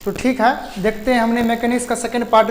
तो ठीक है, देखते हैं। हमने मैकेनिक्स का सेकेंड पार्ट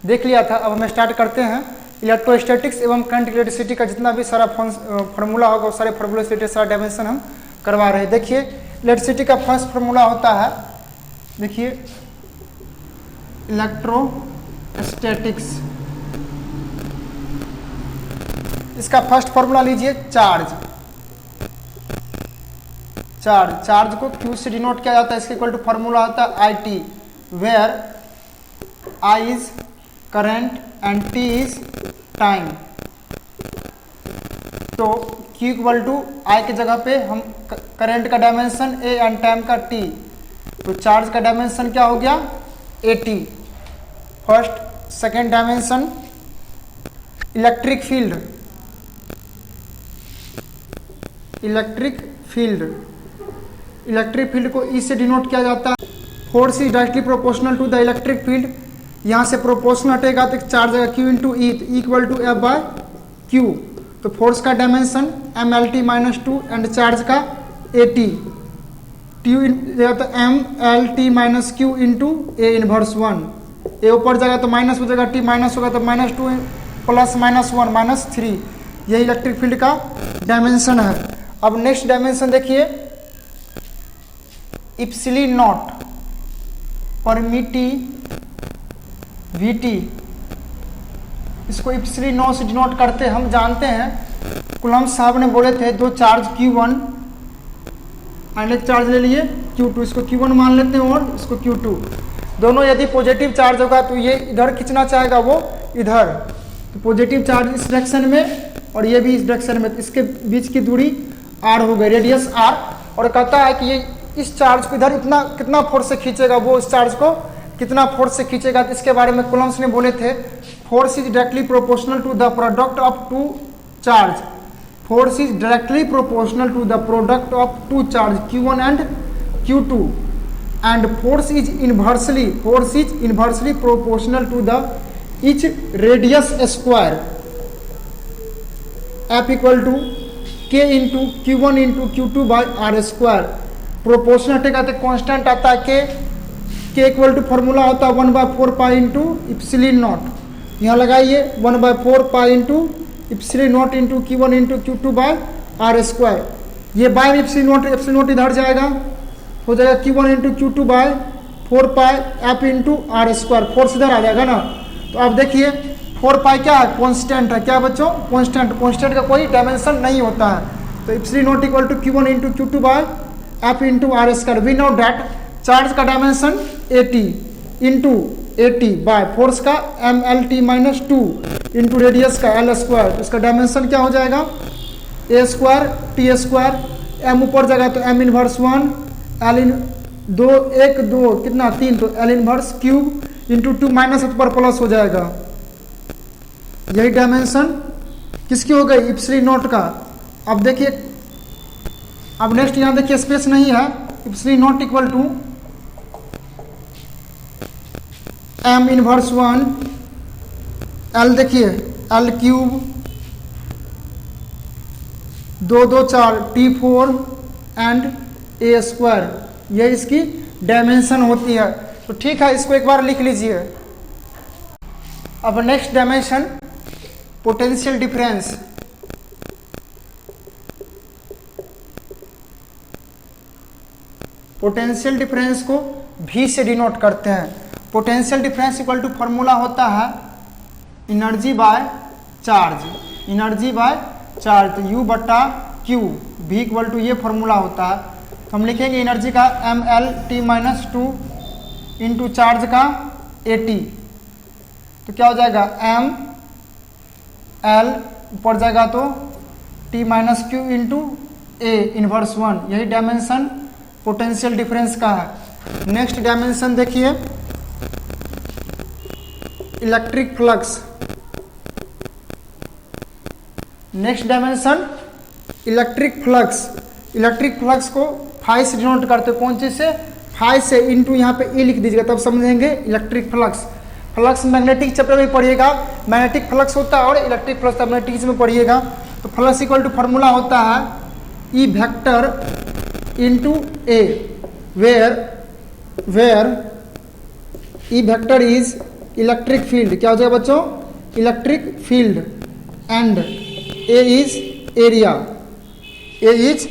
देख लिया था। अब हम स्टार्ट करते हैं इलेक्ट्रोस्टैटिक्स एवं करंट इलेक्ट्रिसिटी का जितना भी सारा फार्मूला होगा वो सारे फार्मूले से सारा डायमेंशन हम करवा रहे हैं। देखिए इलेक्ट्रिसिटी का फर्स्ट फार्मूला होता है, देखिए इलेक्ट्रोस्टैटिक्स, इसका फर्स्ट फार्मूला लीजिए चार्ज को Q से डिनोट किया जाता है। इसके इक्वल टू फार्मूला होता है I T, where I is current and T is time. तो Q इक्वल टू I के जगह पे हम करंट का डायमेंशन A एंड टाइम का T, तो चार्ज का डायमेंशन क्या हो गया AT। First second dimension electric field को E से डिनोट किया जाता है। Force is directly proportional to the electric field. यहाँ से प्रोपोर्शनल हटेगा तो चार्ज आएगा Q इंटू ई, तो equal to F by Q। तो फोर्स का डायमेंशन MLT-2 एंड चार्ज का AT, MLT-Q into A inverse 1। A ऊपर जाएगा तो माइनस हो जाएगा, T माइनस होगा तो -2 प्लस -1 -3। यही इलेक्ट्रिक फील्ड का डायमेंशन है। अब नेक्स्ट डायमेंशन देखिए इप्सिलॉन नॉट परमिटिविटी, इसको इप्सिलॉन नॉट से डिनोट करते हम जानते हैं। कूलम्ब साहब ने बोले थे दो चार्ज Q1 एंड एक चार्ज ले लिए Q2, इसको Q1 मान लेते हैं और इसको Q2। दोनों यदि पॉजिटिव चार्ज होगा तो ये इधर खींचना चाहेगा, वो इधर, तो पॉजिटिव चार्ज इस डायरेक्शन में और ये भी इस डायरेक्शन में, इसके बीच की दूरी R हो गई, रेडियस R। और कहता है कि ये इस चार्ज को इधर इतना कितना फोर्स से खींचेगा, वो इस चार्ज को कितना फोर्स से खींचेगा। तो इसके बारे में कूलम्ब ने बोले थे force is directly proportional to the product of two charge. Force is directly proportional to the product of two charge Q1 and Q2 and force is inversely proportional to the each radius square. F equal to K into Q1 into Q2 by R square. Proportional हटेगा तो constant आता है K equal to formula होता है 1/4 pi into epsilon not. यहाँ लगाइए 1/4 pi into epsilon not into Q1 into Q2 by R square. ये bye epsilon not इधर जाएगा, हो जाएगा Q1 इंटू Q2 बाय 4 पाई F into R square. Force इधर आ जाएगा ना। तो अब देखिए 4 पाई क्या है, कॉन्स्टेंट है। क्या बच्चों, कॉन्स्टेंट का कोई डायमेंशन नहीं होता है। तो epsilon not equal to Q1 into Q2 by F into R square. We know that charge का dimension AT into AT by force का MLT-2 इंटू रेडियस का L स्क्वायर। इसका डायमेंशन क्या हो जाएगा A square T square, M ऊपर जाएगा तो M इनवर्स 1, L इन 2 1 2 कितना 3, तो L inverse cube into 2 minus ऊपर प्लस हो जाएगा। यही डायमेंशन किसकी हो गई, इप्सिलॉन नॉट का। अब देखिए, अब नेक्स्ट यहां देखिए स्पेस नहीं है, epsilon not equal to M inverse 1, L देखिए L cube 2 2 4 T4 and A square. यह इसकी डायमेंशन होती है। तो ठीक है, इसको एक बार लिख लीजिए। अब next dimension potential difference. Potential difference को V से डिनोट करते हैं। Potential difference equal to formula होता है एनर्जी बाय चार्ज, तो U बटा Q। V इक्वल टू ये फॉर्मूला होता है। तो हम लिखेंगे एनर्जी का MLT-2 इंटू चार्ज का AT, तो क्या हो जाएगा ML ऊपर जाएगा तो T-Q इंटू A इनवर्स 1। यही डायमेंशन पोटेंशियल डिफरेंस का है। नेक्स्ट डायमेंशन देखिए electric flux. Next dimension electric flux को फाई से डिनोट करते, कौन चीज से, फाई से, इंटू यहाँ पे E लिख दीजिएगा तब समझेंगे इलेक्ट्रिक फ्लक्स मैग्नेटिक चैप्टर में पढ़िएगा। मैग्नेटिक फ्लक्स होता है और इलेक्ट्रिक फ्लक्स मैग्नेटिक्स में पढ़िएगा। तो फ्लक्स इक्वल टू फॉर्मूला होता है E vector into A, where E vector is electric field, क्या हो जाएगा बच्चों, electric field, and A is area, A is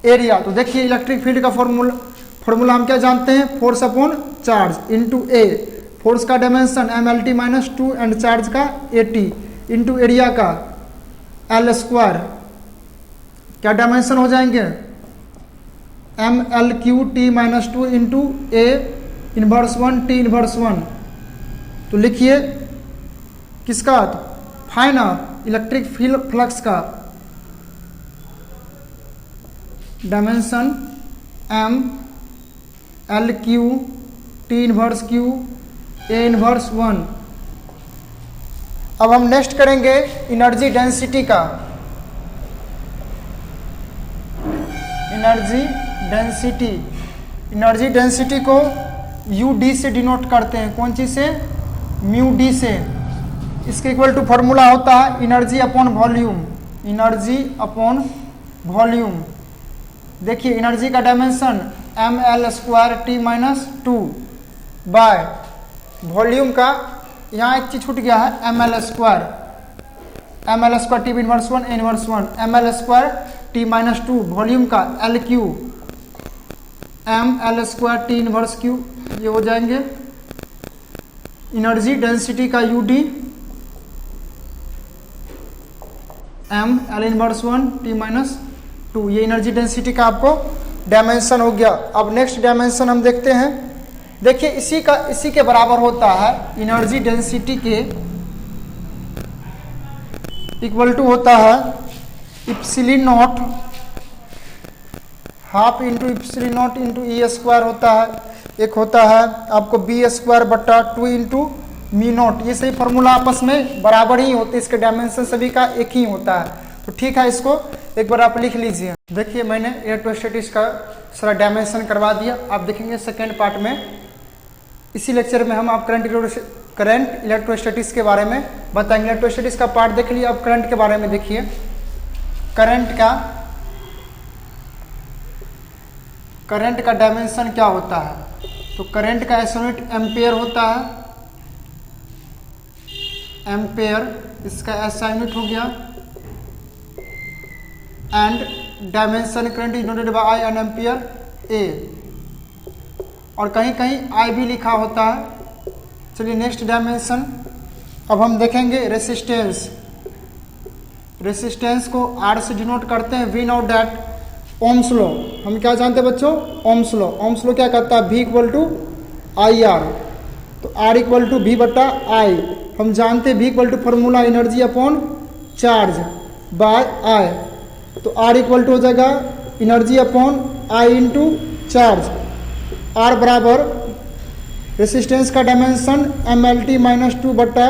area. तो देखिए इलेक्ट्रिक फील्ड का फॉर्मूला हम क्या जानते हैं, फोर्स अपॉन चार्ज इंटू ए, फोर्स का डायमेंशन MLT-2 एंड चार्ज का AT इंटू एरिया का L स्क्वायर, क्या डायमेंशन हो जाएंगे MLQ-T-2 into A inverse 1 T inverse 1। तो लिखिए किसका, फाइन इलेक्ट्रिक फील्ड फ्लक्स का dimension MLQ-T inverse Q A inverse 1। अब हम नेक्स्ट करेंगे एनर्जी डेंसिटी का, एनर्जी डेंसिटी, एनर्जी डेंसिटी को UD से डिनोट करते हैं, कौन चीज से, म्यू डी से। इसके इक्वल टू फॉर्मूला होता है energy upon volume, energy upon volume. देखिए एनर्जी का डायमेंशन ML²T-2 बाय वॉल्यूम का, यहाँ एक चीज छूट गया है, ML² T inverse 1 A inverse 1, ML²T-2 volume का LQ ML² T inverse Q, ये हो जाएंगे एनर्जी डेंसिटी का UD ML इनवर्स 1 T-2, ये एनर्जी डेंसिटी का आपको डायमेंशन हो गया। अब नेक्स्ट डायमेंशन हम देखते हैं। देखिए इसी के बराबर होता है एनर्जी डेंसिटी के इक्वल टू होता है epsilon not half into epsilon not into E² होता है, एक होता है आपको B²/2 इंटू मी नॉट। ये सही फॉर्मूला आपस में बराबर ही होते, इसके डायमेंशन सभी का एक ही होता है। तो ठीक है, इसको एक बार आप लिख लीजिए। देखिए मैंने इलेक्ट्रोस्टैटिक्स का सारा डायमेंशन करवा दिया। आप देखेंगे सेकेंड पार्ट में, इसी लेक्चर में हम आप करंट इलेक्ट्रोस्टैटिक्स के बारे में बताएंगे। इलेक्ट्रोस्टैटिक्स का पार्ट देख लिया, अब करंट के बारे में देखिए। करंट का डायमेंशन क्या होता है, तो करंट का SI यूनिट एम्पेयर होता है, एम्पेयर इसका SI यूनिट हो गया, and dimension current is noted by I in ampere A, और कहीं कहीं I भी लिखा होता है। चलिए नेक्स्ट डायमेंशन अब हम देखेंगे रेसिस्टेंस। रेसिस्टेंस को R से डिनोट करते हैं, we know that ohm's law, हम क्या जानते हैं बच्चों, ओम्स लॉ। ओम्स लॉ क्या कहता है, V = IR, तो R = V/I। हम जानते हैं V = formula energy upon charge by I, तो R = हो जाएगा energy upon I into charge. R बराबर रेसिस्टेंस का डायमेंशन MLT-2 बटा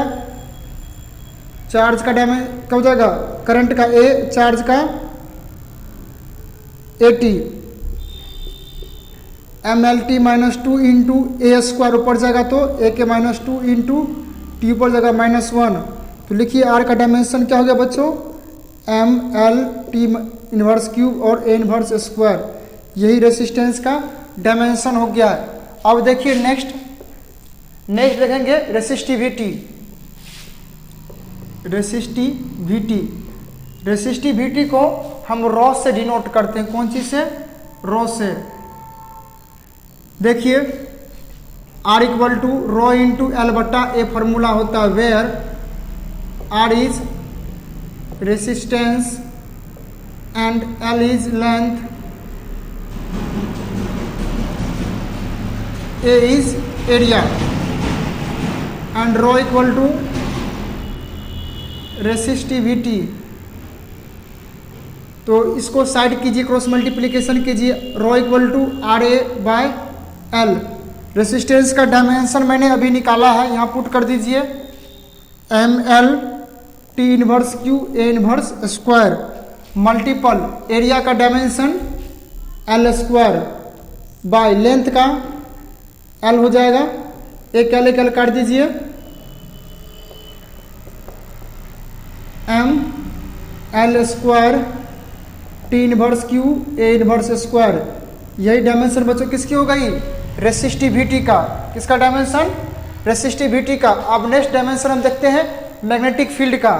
चार्ज का डायमेंशन क्या हो जाएगा, करंट का A, चार्ज का AT, MLT-2 इंटू A² ऊपर जाएगा तो A-2 इंटू T ऊपर जाएगा -1। तो लिखिए R का डायमेंशन क्या हो गया बच्चों, MLT इनवर्स क्यूब और A इनवर्स स्क्वायर, यही रेसिस्टेंस का डायमेंशन हो गया है। अब देखिए नेक्स्ट देखेंगे रेसिस्टिविटी। रेसिस्टिविटी को हम रॉ से डिनोट करते हैं, कौन चीज से, रॉ से। देखिए R = ρ इंटू L/A फॉर्मूला होता है, where R is resistance and L is length, A is area, and ρ = resistivity. तो इसको साइड कीजिए, क्रॉस मल्टीप्लिकेशन कीजिए, ρ = RA/L। रेसिस्टेंस का डायमेंशन मैंने अभी निकाला है, यहाँ पुट कर दीजिए, MLT inverse Q A inverse square multiple area का डायमेंशन L² बाय लेंथ का L हो जाएगा, एक L काट दीजिए, ML² T inverse Q A inverse square. यही डायमेंशन बच्चों किसकी हो गई, रेसिस्टिविटी का। किसका डायमेंशन, रेसिस्टिविटी का। अब नेक्स्ट डायमेंशन हम देखते हैं मैग्नेटिक फील्ड का।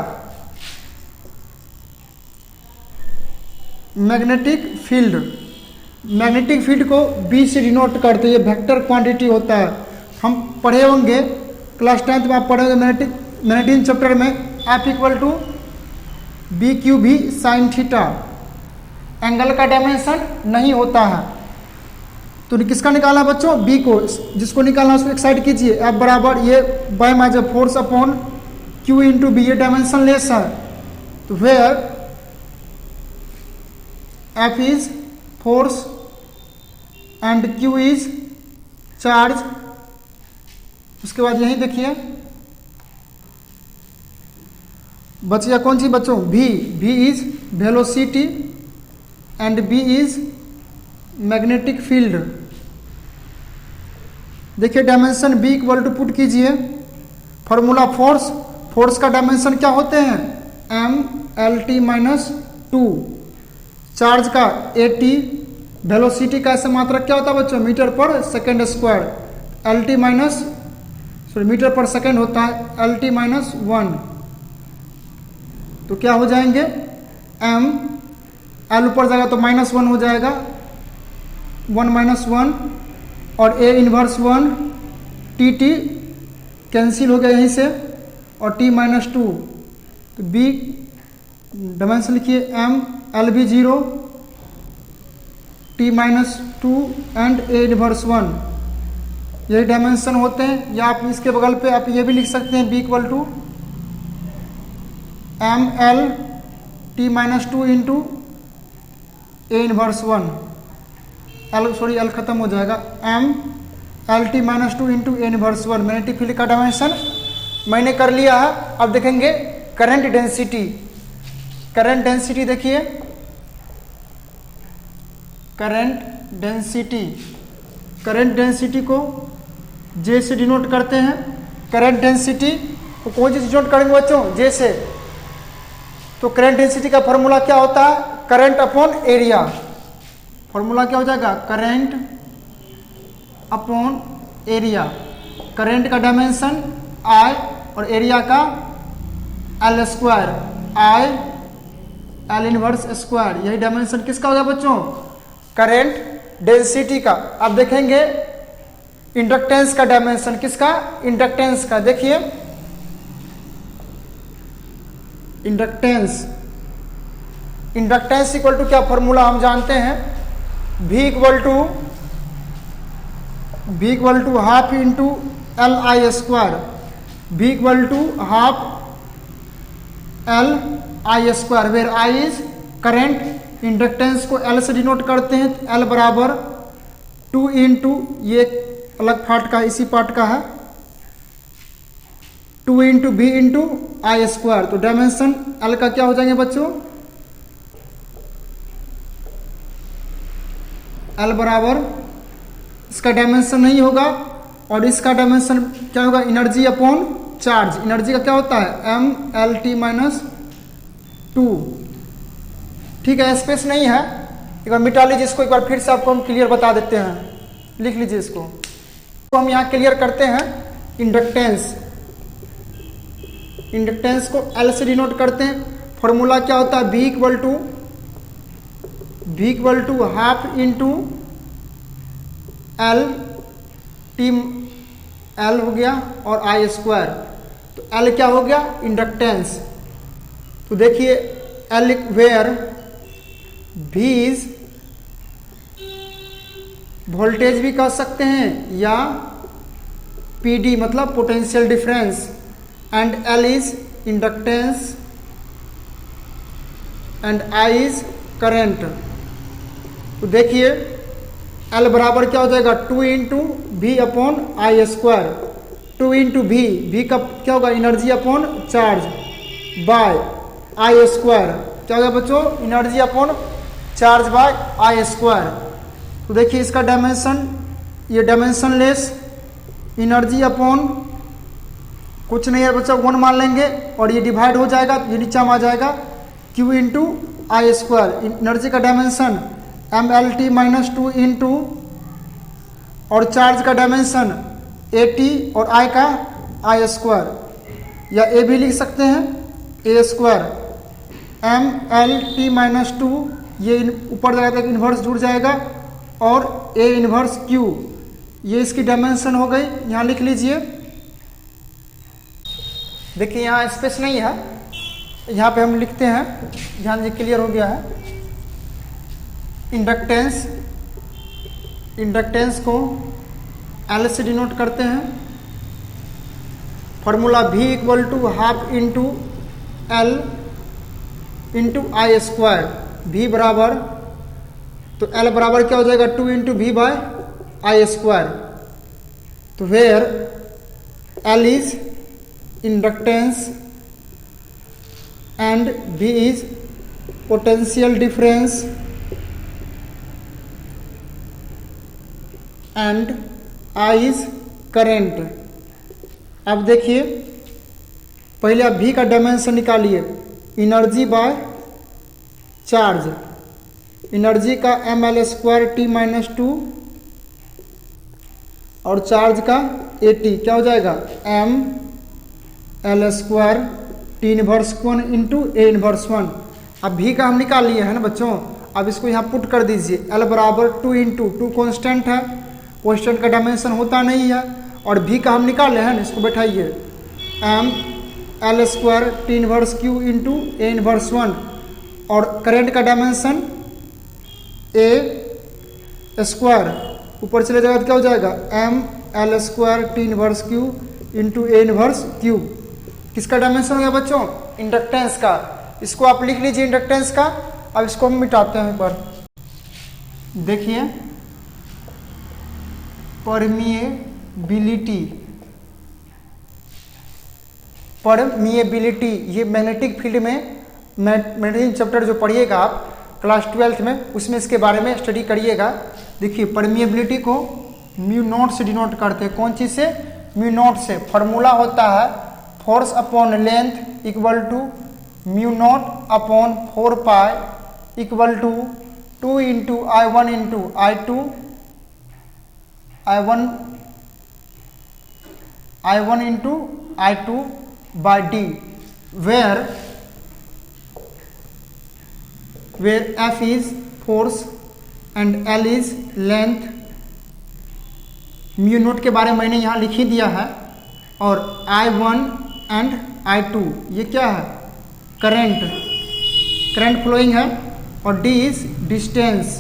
मैग्नेटिक फील्ड को B से डिनोट करते हैं, ये वेक्टर क्वांटिटी होता है। हम पढ़े होंगे क्लास 10th में, आप पढ़े होंगे मैग्नेटिक चैप्टर में, F equal to B Q V sine theta. Angle का डायमेंशन नहीं होता है। तो किसका निकालना बच्चों? B को। जिसको निकालना उसको एक्साइड कीजिए। F बराबर ये बाय माइज force upon Q into B, ये डायमेंशन लेस है। तो where F is force and Q is charge. उसके बाद यही देखिए बच गया कौन सी बच्चों? V is velocity and B is magnetic field. देखिए dimension B equal to put कीजिए फॉर्मूला फोर्स का डायमेंशन क्या होते हैं? MLT -2। चार्ज का AT, वेलोसिटी का ऐसा मात्रक क्या होता है बच्चों? मीटर पर सेकेंड स्क्वायर। मीटर पर सेकेंड होता है LT -1। तो क्या हो जाएंगे? L ऊपर जाएगा तो -1 हो जाएगा, 1 - 1 और A इनवर्स 1, TT कैंसिल हो गया यहीं से और T -2। तो B डायमेंशन लिखिए ML भी 0, T -2 एंड A इनवर्स 1, यही डायमेंशन होते हैं। या आप इसके बगल पे आप ये भी लिख सकते हैं B equal to ML T -2 into A inverse 1। L खत्म हो जाएगा, ML T -2 into A inverse 1। Magnetic field का डायमेंशन मैंने कर लिया है। अब देखेंगे करंट डेंसिटी। करंट डेंसिटी देखिए, करंट डेंसिटी को J से डिनोट करते हैं। करंट डेंसिटी को कौन चीज डिनोट करेंगे बच्चों? J से। तो करंट डेंसिटी का फॉर्मूला क्या होता है? Current upon area. फॉर्मूला क्या हो जाएगा? Current upon area. करंट का डायमेंशन I और एरिया का L square, L inverse square. यही डायमेंशन किसका होगा बच्चों? करंट डेंसिटी का। अब देखेंगे इंडक्टेंस का डायमेंशन। किसका? इंडक्टेंस का। देखिए इंडक्टेंस इक्वल टू क्या फॉर्मूला हम जानते हैं? V equal to half into LI square. V equal to half LI square, where I is current. Inductance को L से डिनोट करते हैं। L बराबर 2 इंटू, ये अलग पार्ट का, इसी पार्ट का है, 2 into B into I square. तो डायमेंशन L का क्या हो जाएंगे बच्चों? L बराबर, इसका डायमेंशन नहीं होगा और इसका डायमेंशन क्या होगा? Energy upon charge. एनर्जी का क्या होता है? MLT -2। ठीक है, स्पेस नहीं है, एक बार मिटा लीजिए इसको। एक बार फिर से आपको हम क्लियर बता देते हैं, लिख लीजिए इसको। तो हम यहाँ क्लियर करते हैं इंडक्टेंस को L से डिनोट करते हैं। फॉर्मूला क्या होता है? V equal to half into L, L हो गया और I स्क्वायर। तो L क्या हो गया? इंडक्टेंस। तो देखिए L where V is voltage भी कह सकते हैं या PD मतलब potential difference, and L is inductance and I is current. तो देखिए L बराबर क्या हो जाएगा? 2 into V upon I square. 2 into V का क्या होगा? Energy upon charge by I square. क्या होगा बच्चों? Energy upon charge by I square. तो देखिए इसका डायमेंशन, ये डायमेंशन लेस, एनर्जी अपॉन कुछ नहीं है बच्चों, 1 मान लेंगे और ये डिवाइड हो जाएगा, ये नीचा में आ जाएगा, Q into I square. Energy का डायमेंशन MLT -2 इंटू, और चार्ज का डायमेंशन ए टी और आई का आई स्क्वायर, या ए भी लिख सकते हैं A square M L T minus two, ये ऊपर जाएगा तक इन्वर्स जुड़ जाएगा, और ए इन्वर्स क्यू, ये इसकी डायमेंशन हो गई। यहाँ लिख लीजिए, देखिए यहाँ स्पेस नहीं है, यहाँ पे हम लिखते हैं, ध्यान दीजिए क्लियर हो गया है। इंडक्टेंस, इंडक्टेंस को एल से डिनोट करते हैं, formula V equal to half into L into I square, V बराबर, तो L बराबर क्या हो जाएगा 2 into V by I square. तो where L is inductance and V is potential difference and I is current. अब देखिए, पहले आप V का डायमेंशन निकालिए, एनर्जी बाय चार्ज, एनर्जी का M L square T minus two और चार्ज का ए टी, क्या हो जाएगा M L square T inverse 1 into A inverse 1। अब V का हम निकाल लिए है ना बच्चों, अब इसको यहाँ पुट कर दीजिए, L बराबर 2 इंटू, 2 कॉन्स्टेंट है, कॉन्स्टेंट का डायमेंशन होता नहीं है, और V का हम निकाले हैं ना, इसको बैठाइए M L square T inverse Q into A inverse 1, और करेंट का डायमेंशन ए स्क्वायर, ऊपर चले जाएगा तो क्या हो जाएगा M L square T inverse Q into A inverse Q. किसका डायमेंशन हो गया बच्चों? इंडक्टेंस का। इसको आप लिख लीजिए इंडक्टेंस का। अब इसको हम मिटाते हैं एक बार, देखिए परमिएबिलिटी, परमिएबिलिटी ये मैग्नेटिक फील्ड में, मैग्नेटिक चैप्टर जो पढ़िएगा आप क्लास 12th में, उसमें इसके बारे में स्टडी करिएगा। देखिए परमिएबिलिटी को म्यू नॉट से डिनोट करते हैं, कौन चीज़ से? म्यू नॉट से। फॉर्मूला होता है force upon length equal to mu naught upon 4 pi equal to 2 into I1 into I2, I1 into I2 by D, where F is force and L is length। Mu naught के बारे में मैंने यहाँ लिख ही दिया है, और I1 एंड I2 ये क्या है? करंट, करंट फ्लोइंग है, और D इज डिस्टेंस।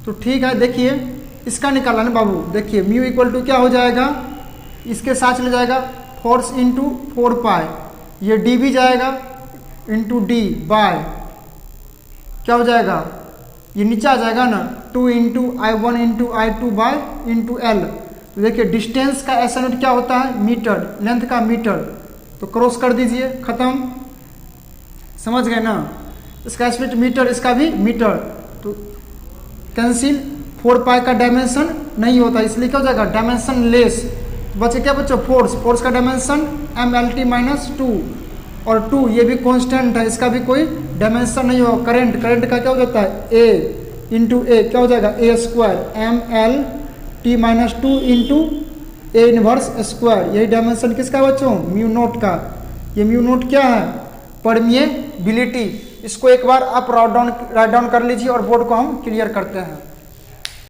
तो ठीक है, देखिए इसका निकाला ना बाबू, देखिए म्यू इक्वल टू क्या हो जाएगा, इसके साथ चले जाएगा फोर्स इंटू 4 पाई, ये D भी जाएगा इंटू डी बाय क्या हो जाएगा, ये नीचे आ जाएगा ना 2 into I1 into I2 bye into L. देखिए डिस्टेंस का ऐसा यूनिट क्या होता है? मीटर, लेंथ का मीटर। तो क्रॉस कर दीजिए, खत्म, समझ गए ना? इसका स्प्लिट मीटर, इसका भी मीटर, तो कैंसिल। 4 पाई का डायमेंशन नहीं होता, इसलिए क्या हो जाएगा डायमेंशन लेस। बचे क्या बच्चों? फोर्स, फोर्स का dimension M L T minus 2, और 2 ये भी कांस्टेंट है, इसका भी कोई डायमेंशन नहीं होगा। करंट, करंट का क्या हो जाता है? ए इंटू ए, क्या हो जाएगा A square M L T minus 2 into A inverse square. यही डायमेंशन किसका बच्चों? म्यू नोट का। ये म्यू नोट क्या है? परमिएबिलिटी। इसको एक बार आप राइट डाउन कर लीजिए और बोर्ड को हम क्लियर करते हैं।